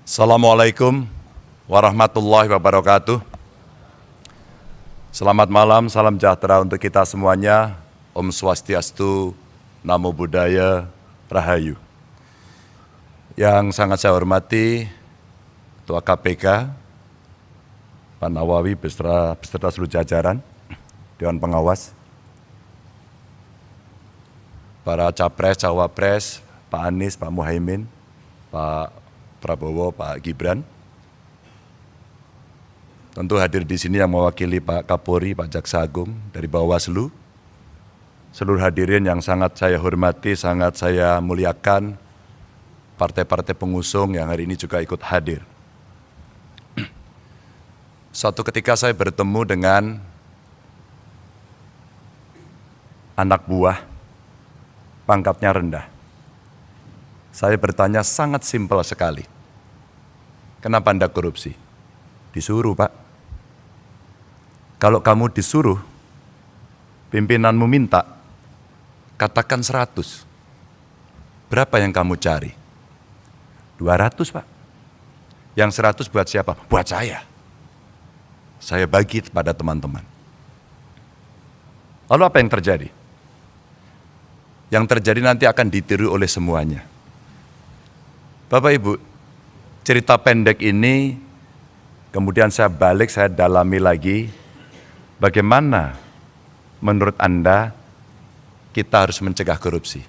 Assalamualaikum warahmatullahi wabarakatuh. Selamat malam, salam sejahtera untuk kita semuanya. Om Swastiastu, Namo Buddhaya, Rahayu. Yang sangat saya hormati Ketua KPK, Pak Nawawi beserta seluruh jajaran, Dewan Pengawas, para Capres, Cawapres, Pak Anies, Pak Muhaimin, Pak Prabowo, Pak Gibran. Tentu hadir di sini yang mewakili Pak Kapolri, Pak Jaksa Agung dari Bawaslu. Seluruh hadirin yang sangat saya hormati, sangat saya muliakan, partai-partai pengusung yang hari ini juga ikut hadir. Suatu ketika saya bertemu dengan anak buah, pangkatnya rendah. Saya bertanya sangat simpel sekali. Kenapa Anda korupsi? Disuruh, Pak. Kalau kamu disuruh, pimpinanmu minta, katakan 100. Berapa yang kamu cari? 200, Pak. Yang 100 buat siapa? Buat saya. Saya bagi kepada teman-teman. Lalu apa yang terjadi? Yang terjadi nanti akan ditiru oleh semuanya. Bapak Ibu, cerita pendek ini kemudian saya balik, saya dalami lagi. Bagaimana menurut Anda kita harus mencegah korupsi?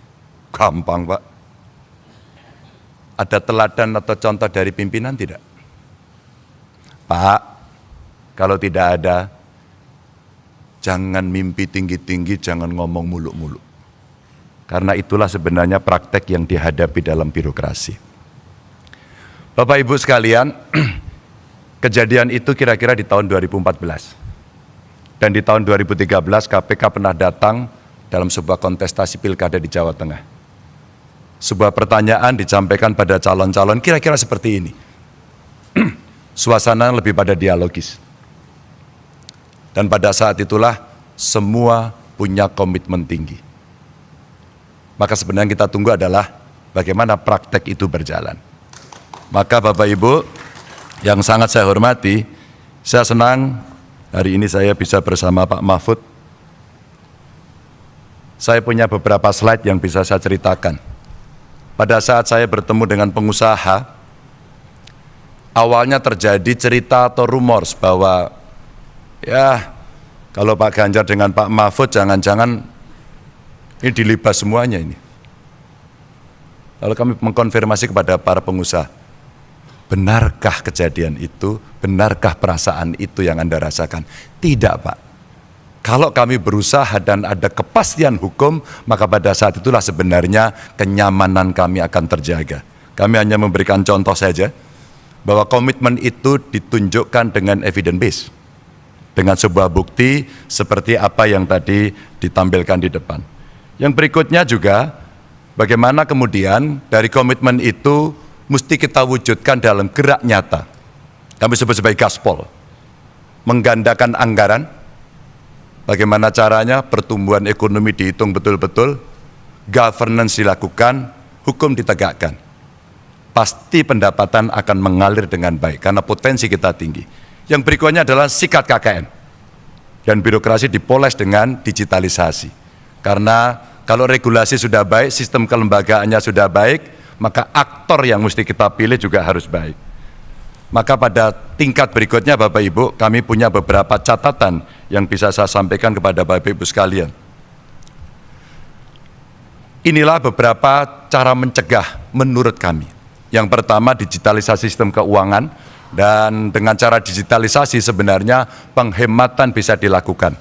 Gampang, Pak. Ada teladan atau contoh dari pimpinan tidak? Pak, kalau tidak ada, jangan mimpi tinggi-tinggi, jangan ngomong muluk-muluk. Karena itulah sebenarnya praktek yang dihadapi dalam birokrasi. Bapak Ibu sekalian, kejadian itu kira-kira di tahun 2014. Dan di tahun 2013 KPK pernah datang dalam sebuah kontestasi pilkada di Jawa Tengah. Sebuah pertanyaan disampaikan pada calon-calon kira-kira seperti ini. Suasana lebih pada dialogis. Dan pada saat itulah semua punya komitmen tinggi. Maka sebenarnya yang kita tunggu adalah bagaimana praktek itu berjalan. Maka Bapak Ibu yang sangat saya hormati, saya senang hari ini saya bisa bersama Pak Mahfud. Saya punya beberapa slide yang bisa saya ceritakan. Pada saat saya bertemu dengan pengusaha, awalnya terjadi cerita atau rumors bahwa ya kalau Pak Ganjar dengan Pak Mahfud jangan-jangan ini dilibas semuanya ini. Lalu kami mengkonfirmasi kepada para pengusaha, benarkah kejadian itu? Benarkah perasaan itu yang Anda rasakan? Tidak, Pak. Kalau kami berusaha dan ada kepastian hukum, maka pada saat itulah sebenarnya kenyamanan kami akan terjaga. Kami hanya memberikan contoh saja, bahwa komitmen itu ditunjukkan dengan evidence base. Dengan sebuah bukti seperti apa yang tadi ditampilkan di depan. Yang berikutnya juga, bagaimana kemudian dari komitmen itu mesti kita wujudkan dalam gerak nyata. Kami sebut sebagai gaspol. Menggandakan anggaran, bagaimana caranya pertumbuhan ekonomi dihitung betul-betul, governance dilakukan, hukum ditegakkan. Pasti pendapatan akan mengalir dengan baik, karena potensi kita tinggi. Yang berikutnya adalah sikat KKN. Dan birokrasi dipoles dengan digitalisasi. Karena kalau regulasi sudah baik, sistem kelembagaannya sudah baik, maka aktor yang mesti kita pilih juga harus baik. Maka pada tingkat berikutnya Bapak Ibu, kami punya beberapa catatan yang bisa saya sampaikan kepada Bapak Ibu sekalian. Inilah beberapa cara mencegah menurut kami. Yang pertama, digitalisasi sistem keuangan, dan dengan cara digitalisasi sebenarnya penghematan bisa dilakukan.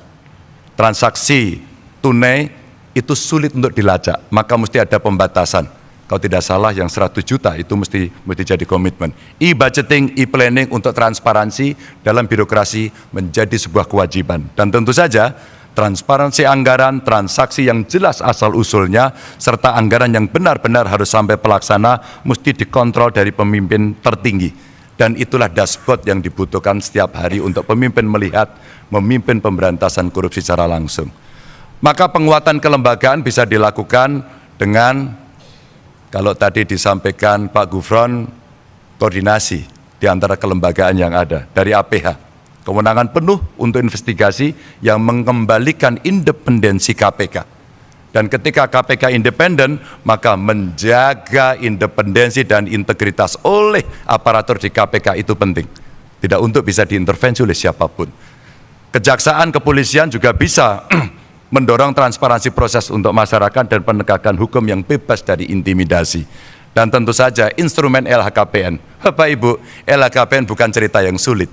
Transaksi tunai itu sulit untuk dilacak, maka mesti ada pembatasan. Kalau tidak salah yang 100 juta itu mesti jadi komitmen. E-budgeting, e-planning untuk transparansi dalam birokrasi menjadi sebuah kewajiban. Dan tentu saja transparansi anggaran, transaksi yang jelas asal-usulnya, serta anggaran yang benar-benar harus sampai pelaksana mesti dikontrol dari pemimpin tertinggi. Dan itulah dashboard yang dibutuhkan setiap hari untuk pemimpin melihat, memimpin pemberantasan korupsi secara langsung. Maka penguatan kelembagaan bisa dilakukan dengan, kalau tadi disampaikan Pak Gufron, koordinasi di antara kelembagaan yang ada. Dari APH, kewenangan penuh untuk investigasi yang mengembalikan independensi KPK. Dan ketika KPK independen, maka menjaga independensi dan integritas oleh aparatur di KPK itu penting. Tidak untuk bisa diintervensi oleh siapapun. Kejaksaan, kepolisian juga bisa mendorong transparansi proses untuk masyarakat dan penegakan hukum yang bebas dari intimidasi. Dan tentu saja instrumen LHKPN. Bapak Ibu, LHKPN bukan cerita yang sulit.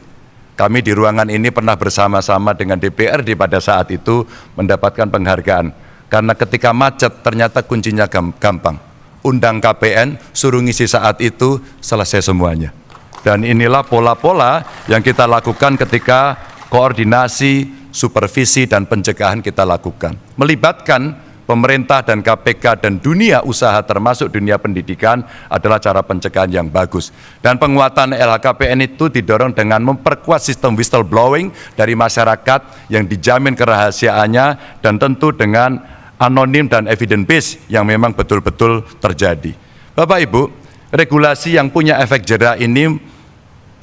Kami di ruangan ini pernah bersama-sama dengan DPRD pada saat itu mendapatkan penghargaan. Karena ketika macet ternyata kuncinya gampang. Undang KPN, suruh ngisi saat itu, selesai semuanya. Dan inilah pola-pola yang kita lakukan ketika koordinasi, supervisi, dan pencegahan kita lakukan. Melibatkan pemerintah dan KPK dan dunia usaha termasuk dunia pendidikan adalah cara pencegahan yang bagus. Dan penguatan LHKPN itu didorong dengan memperkuat sistem whistleblowing dari masyarakat yang dijamin kerahasiaannya dan tentu dengan anonim dan evidence based yang memang betul-betul terjadi. Bapak Ibu, regulasi yang punya efek jera ini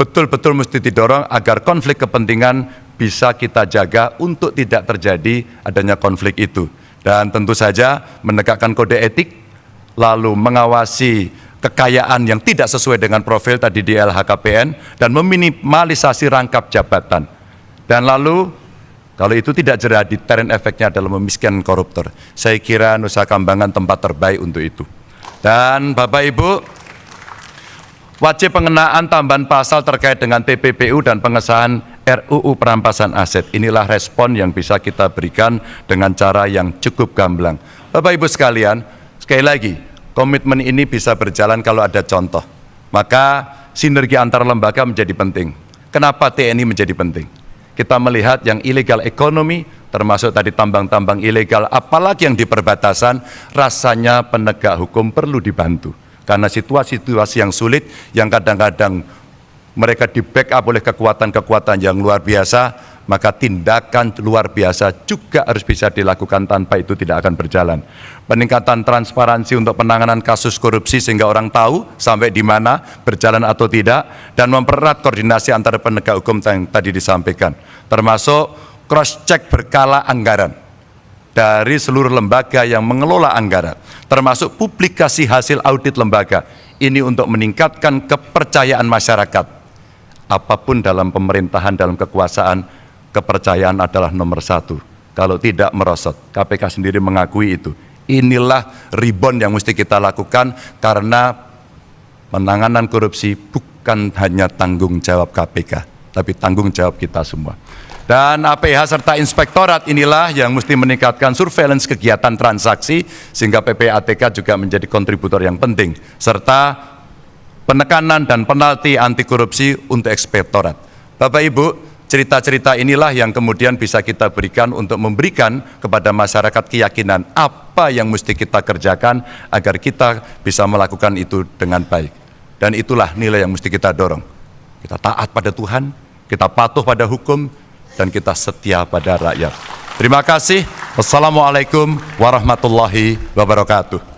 betul-betul mesti didorong agar konflik kepentingan bisa kita jaga untuk tidak terjadi adanya konflik itu. Dan tentu saja menegakkan kode etik, lalu mengawasi kekayaan yang tidak sesuai dengan profil tadi di LHKPN, dan meminimalisasi rangkap jabatan. Dan lalu, kalau itu tidak jera, deterrent efeknya adalah memiskinkan koruptor. Saya kira Nusa Kambangan tempat terbaik untuk itu. Dan Bapak Ibu, wajib pengenaan tambahan pasal terkait dengan TPPU dan pengesahan RUU perampasan aset. Inilah respon yang bisa kita berikan dengan cara yang cukup gamblang. Bapak Ibu sekalian, sekali lagi, komitmen ini bisa berjalan kalau ada contoh. Maka sinergi antar lembaga menjadi penting. Kenapa TNI menjadi penting? Kita melihat yang illegal ekonomi, termasuk tadi tambang-tambang ilegal, apalagi yang di perbatasan, rasanya penegak hukum perlu dibantu. Karena situasi-situasi yang sulit, yang kadang-kadang mereka di-backup oleh kekuatan-kekuatan yang luar biasa, maka tindakan luar biasa juga harus bisa dilakukan, tanpa itu tidak akan berjalan. Peningkatan transparansi untuk penanganan kasus korupsi sehingga orang tahu sampai di mana, berjalan atau tidak, dan mempererat koordinasi antara penegak hukum yang tadi disampaikan, termasuk cross-check berkala anggaran dari seluruh lembaga yang mengelola anggaran, termasuk publikasi hasil audit lembaga. Ini untuk meningkatkan kepercayaan masyarakat. Apapun dalam pemerintahan, dalam kekuasaan, kepercayaan adalah nomor satu. Kalau tidak merosot, KPK sendiri mengakui itu. Inilah rebound yang mesti kita lakukan, karena penanganan korupsi bukan hanya tanggung jawab KPK, tapi tanggung jawab kita semua. Dan APH serta inspektorat inilah yang mesti meningkatkan surveillance kegiatan transaksi, sehingga PPATK juga menjadi kontributor yang penting, serta penekanan dan penalti anti korupsi untuk inspektorat. Bapak Ibu, cerita-cerita inilah yang kemudian bisa kita berikan untuk memberikan kepada masyarakat keyakinan apa yang mesti kita kerjakan agar kita bisa melakukan itu dengan baik. Dan itulah nilai yang mesti kita dorong. Kita taat pada Tuhan, kita patuh pada hukum, dan kita setia pada rakyat. Terima kasih. Wassalamualaikum warahmatullahi wabarakatuh.